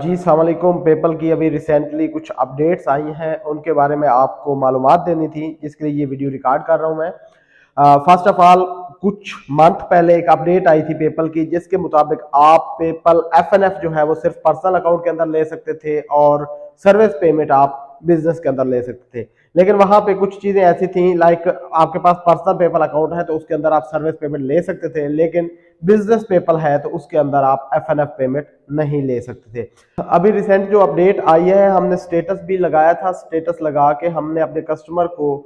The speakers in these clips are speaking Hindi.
जी अस्सलाम वालेकुम। पेपल की अभी रिसेंटली कुछ अपडेट्स आई हैं, उनके बारे में आपको मालूमात देनी थी, जिसके लिए ये वीडियो रिकॉर्ड कर रहा हूं मैं। फर्स्ट ऑफ ऑल, कुछ मंथ पहले एक अपडेट आई थी पेपल की, जिसके मुताबिक आप पेपल एफएनएफ जो है वो सिर्फ पर्सनल अकाउंट के अंदर ले सकते थे और सर्विस पेमेंट आप बिजनेस के अंदर ले सकते थे। लेकिन वहां पे कुछ चीजें ऐसी थी, लाइक आपके पास पर्सनल पेपल अकाउंट है तो उसके अंदर आप सर्विस पेमेंट ले सकते थे, लेकिन बिजनेस पेपल है तो उसके अंदर आप एफएनएफ पेमेंट नहीं ले सकते थे। अभी रिसेंट जो अपडेट आई है, हमने स्टेटस भी लगाया था। स्टेटस लगा के हमने अपने कस्टमर को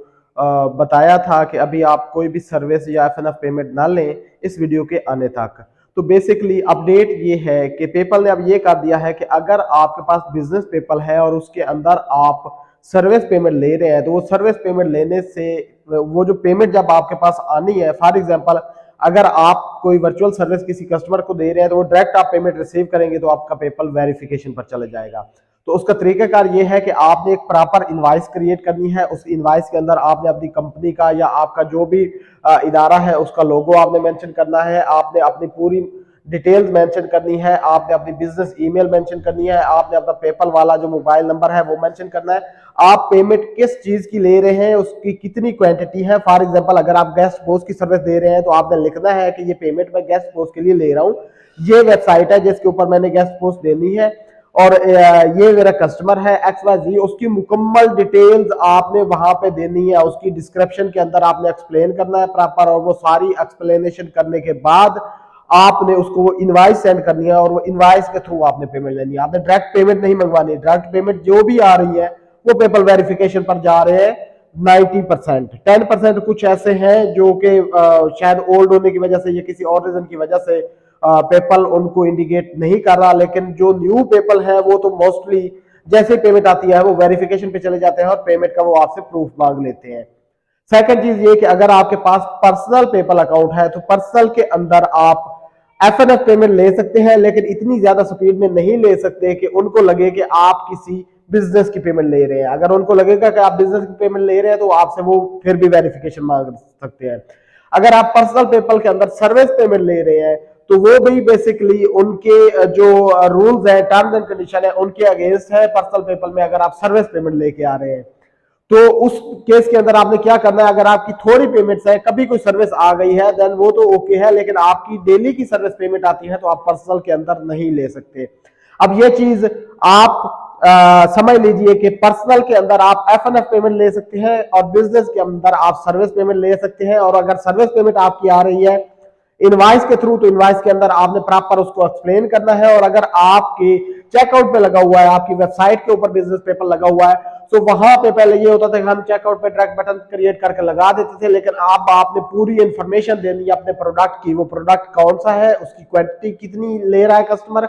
बताया था कि अभी आप कोई भी सर्विस या एफएनएफ पेमेंट ना लें इस वीडियो के आने तक। तो बेसिकली अपडेट ये है कि पेपल ने अब ये कर दिया है कि अगर आपके पास बिजनेस पेपल है और उसके अंदर आप सर्विस पेमेंट ले रहे हैं, तो वो सर्विस पेमेंट लेने से वो जो पेमेंट जब आपके पास आनी है, फॉर एग्जांपल अगर आप कोई वर्चुअल सर्विस किसी कस्टमर को दे रहे हैं तो वो डायरेक्ट आप पेमेंट रिसीव करेंगे तो आपका पेपल वेरिफिकेशन पर चला जाएगा। तो उसका तरीकाकार ये है कि आपने एक प्रॉपर इनवॉइस क्रिएट करनी है। उस इनवॉइस के अंदर आपने अपनी कंपनी का या आपका जो भी इदारा है उसका लोगो आपने मेंशन करना है, आपने अपनी पूरी डिटेल्स मेंशन करनी है, आपने अपनी बिजनेस ईमेल मेंशन करनी है, आपने अपना पेपल वाला जो मोबाइल नंबर है वो मेंशन करना है। आप पेमेंट किस चीज की ले रहे हैं, उसकी कितनी क्वांटिटी है। फॉर एग्जांपल अगर आप गेस्ट पोस्ट की सर्विस दे रहे हैं तो आपने लिखना है कि ये पेमेंट मैं गेस्ट पोस्ट के लिए ले रहा हूं, ये वेबसाइट है जिसके ऊपर मैंने गेस्ट पोस्ट देनी है और ये मेरा कस्टमर है XYZ। उसकी मुकम्मल डिटेल्स आपने वहां पे देनी है, उसकी डिस्क्रिप्शन के अंदर आपने एक्सप्लेन करना है प्रॉपर, और वो सारी एक्सप्लेनेशन करने के बाद आपने उसको वो इनवॉइस सेंड करनी है और वो इनवॉइस के थ्रू आपने पेमेंट लेनी है। आपने डायरेक्ट पेमेंट नहीं मंगवानी। डायरेक्ट पेमेंट जो भी आ रही है वो पेपल वेरिफिकेशन पर जा रहे हैं 90%। 10% कुछ ऐसे हैं जो कि शायद ओल्ड होने की वजह से या किसी और रीजन की वजह से पेपल उनको इंडिकेट नहीं कर रहा, लेकिन जो न्यू पेपल है वो तो मोस्टली जैसे पेमेंट आती है वो वेरिफिकेशन पे चले जाते हैं और पेमेंट का वो आपसे प्रूफ मांग लेते हैं। सेकंड चीज ये कि अगर आपके पास पर्सनल पेपल अकाउंट है तो पर्सनल के अंदर आप एफएनएफ पेमेंट ले सकते हैं, लेकिन इतनी ज्यादा स्पीड में नहीं ले सकते कि उनको लगे कि आप किसी बिजनेस की पेमेंट ले रहे हैं। अगर उनको लगेगा कि आप बिजनेस की पेमेंट ले रहे हैं तो आपसे वो फिर भी वेरिफिकेशन मांग सकते हैं। अगर आप पर्सनल पेपल के अंदर सर्विस पेमेंट ले रहे हैं तो वो भी बेसिकली उनके जो रूल्स है, टर्म्स एंड कंडीशन है, उनके अगेंस्ट है। पर्सनल पेपल में अगर आप सर्विस पेमेंट लेके आ रहे हैं तो उस केस के अंदर आपने क्या करना है, अगर आपकी थोड़ी पेमेंट्स है, कभी कोई सर्विस आ गई है, देन वो तो ओके है, लेकिन आपकी डेली की सर्विस पेमेंट आती है तो आप पर्सनल के अंदर नहीं ले सकते। अब ये चीज आप समझ लीजिए कि पर्सनल के अंदर आप एफएनएफ पेमेंट ले सकते हैं और बिजनेस के अंदर आप सर्विस पेमेंट ले सकते हैं। और अगर सर्विस पेमेंट आपकी आ रही है इनवॉइस के थ्रू तो इनवॉइस के अंदर आपने प्रॉपर उसको एक्सप्लेन करना है। और अगर आपके चेकआउट पे लगा हुआ है, आपकी वेबसाइट के ऊपर बिजनेस पेपर लगा हुआ है, तो वहां पे पहले ये होता था कि हम चेकआउट पे ट्रैक बटन क्रिएट करके लगा देते थे, लेकिन अब आपने पूरी इंफॉर्मेशन देनी है अपने प्रोडक्ट की। वो प्रोडक्ट कौन सा है, उसकी क्वांटिटी कितनी ले रहा है कस्टमर,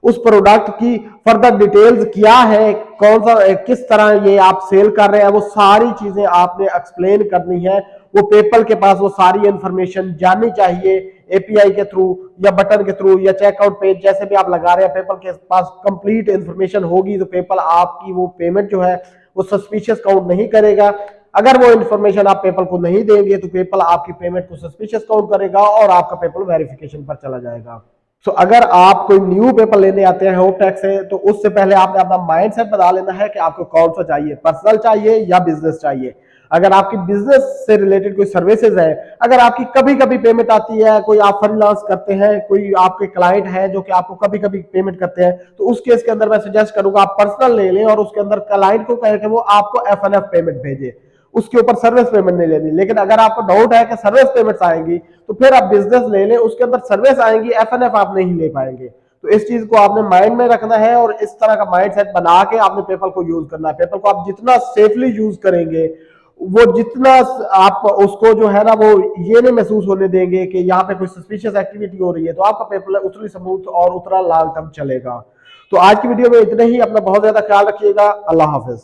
उस प्रोडक्ट की फर्दर डिटेल्स क्या है, कौन सा किस तरह ये आप सेल कर रहे हैं, वो सारी चीजें आपने एक्सप्लेन करनी है। वो पेपल के पास वो सारी इंफॉर्मेशन जानी चाहिए एपीआई के थ्रू या बटन के थ्रू या चेकआउट पेज जैसे भी आप लगा रहे हैं। पेपल के पास कंप्लीट इंफॉर्मेशन होगी तो पेपल आपकी वो पेमेंट जो है वो सस्पिशियस काउंट नहीं करेगा। अगर वो इंफॉर्मेशन आप पेपल को नहीं देंगे तो पेपल आपकी पेमेंट को सस्पिशियस काउंट करेगा और आपका पेपल वेरिफिकेशन पर चला जाएगा। तो अगर आप कोई न्यू पेपर लेने आते हैं होप टैक्स से, तो उससे पहले आपने अपना माइंड सेट बना लेना है कि आपको कौन सा चाहिए, पर्सनल चाहिए या बिजनेस चाहिए। अगर आपकी बिजनेस से रिलेटेड कोई सर्विसेज है, अगर आपकी कभी कभी पेमेंट आती है, कोई आप फ्रीलांस करते हैं, कोई आपके क्लाइंट है जो कि आपको कभी कभी पेमेंट करते हैं, तो उस केस के अंदर मैं सजेस्ट करूंगा आप पर्सनल ले लें और उसके अंदर क्लाइंट को कहें कि वो आपको एफएनएफ पेमेंट भेजे, उसके ऊपर सर्विस पेमेंट नहीं लेनी। लेकिन अगर आपको डाउट है कि सर्विस पेमेंट्स आएंगी तो फिर आप बिजनेस ले लें, उसके अंदर सर्विस आएंगी, एफएनएफ आप नहीं ले पाएंगे। तो इस चीज को आपने माइंड में रखना है और इस तरह का माइंड सेट बना के आपने पेपल को यूज करना है। पेपल को आप जितना सेफली यूज करेंगे, वो जितना आप उसको जो है ना वो ये नहीं महसूस होने देंगे कि यहाँ पे कोई सस्पिशियस एक्टिविटी हो रही है, तो आपका पेपर उतनी स्मूथ और उतना लॉन्ग टर्म चलेगा। तो आज की वीडियो में इतने ही। अपना बहुत ज्यादा ख्याल रखिएगा। अल्लाह हाफिज।